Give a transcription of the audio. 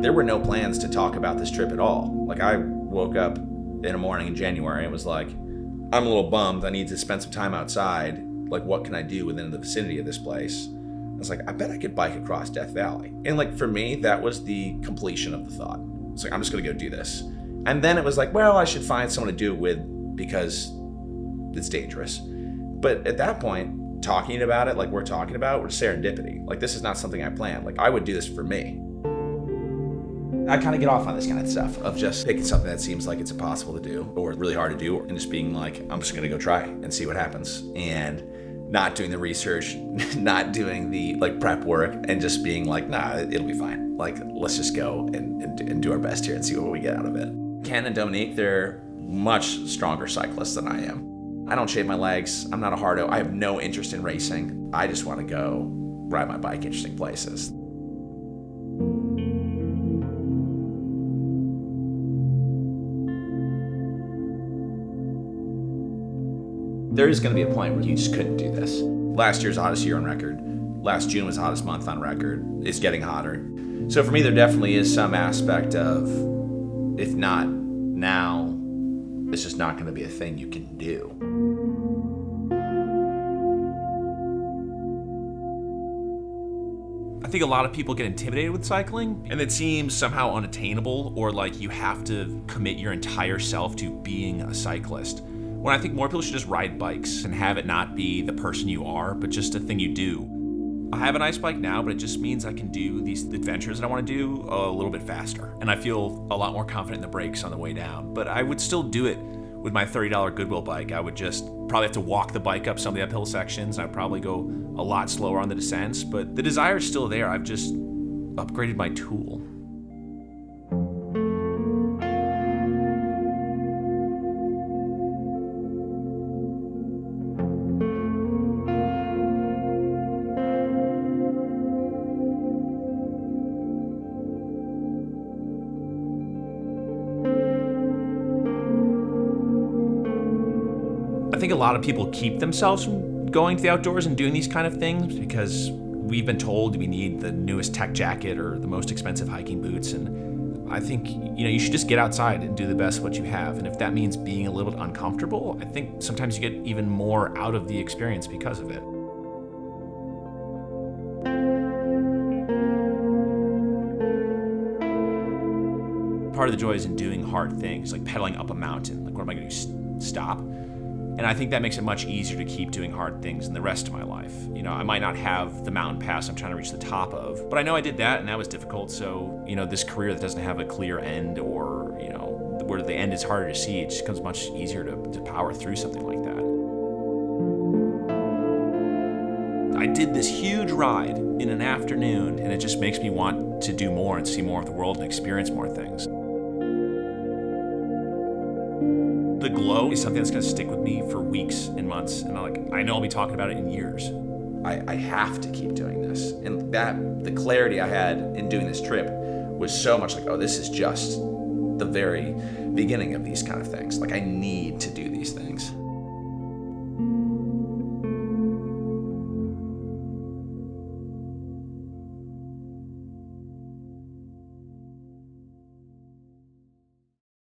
there were no plans to talk about this trip at all. Like, I woke up in the morning in January and was like, I'm a little bummed. I need to spend some time outside. Like, what can I do within the vicinity of this place? I was like, I bet I could bike across Death Valley. And like, for me, that was the completion of the thought. It's like, I'm just gonna go do this. And then it was like, well, I should find someone to do it with because it's dangerous. But at that point, talking about it like we're talking about, we're serendipity. Like, this is not something I planned. Like, I would do this for me. I kind of get off on this kind of stuff of just picking something that seems like it's impossible to do or really hard to do and just being like, I'm just gonna go try and see what happens. And not doing the research, not doing the like prep work, and just being like, nah, it'll be fine. Like, let's just go and do our best here and see what we get out of it. Ken and Dominique, they're much stronger cyclists than I am. I don't shave my legs. I'm not a hardo. I have no interest in racing. I just want to go ride my bike interesting places. There is going to be a point where you just couldn't do this. Last year's hottest year on record. Last June was the hottest month on record. It's getting hotter. So for me, there definitely is some aspect of, if not now, it's just not going to be a thing you can do. I think a lot of people get intimidated with cycling, and it seems somehow unattainable, or like you have to commit your entire self to being a cyclist. When I think more people should just ride bikes and have it not be the person you are, but just a thing you do. I have a nice bike now, but it just means I can do these adventures that I want to do a little bit faster. And I feel a lot more confident in the brakes on the way down. But I would still do it with my $30 Goodwill bike. I would just probably have to walk the bike up some of the uphill sections. I'd probably go a lot slower on the descents, but the desire is still there. I've just upgraded my tool. I think a lot of people keep themselves from going to the outdoors and doing these kind of things because we've been told we need the newest tech jacket or the most expensive hiking boots. And I think, you should just get outside and do the best what you have. And if that means being a little bit uncomfortable, I think sometimes you get even more out of the experience because of it. Part of the joy is in doing hard things, like pedaling up a mountain. Like, what am I going to do? Stop? And I think that makes it much easier to keep doing hard things in the rest of my life. I might not have the mountain pass I'm trying to reach the top of, but I know I did that and that was difficult. So, this career that doesn't have a clear end or, where the end is harder to see, it just becomes much easier to power through something like that. I did this huge ride in an afternoon and it just makes me want to do more and see more of the world and experience more things. The glow is something that's going to stick with me for weeks and months, and I know I'll be talking about it in years. I have to keep doing this. And the clarity I had in doing this trip was so much like, oh, this is just the very beginning of these kind of things. Like, I need to do these things.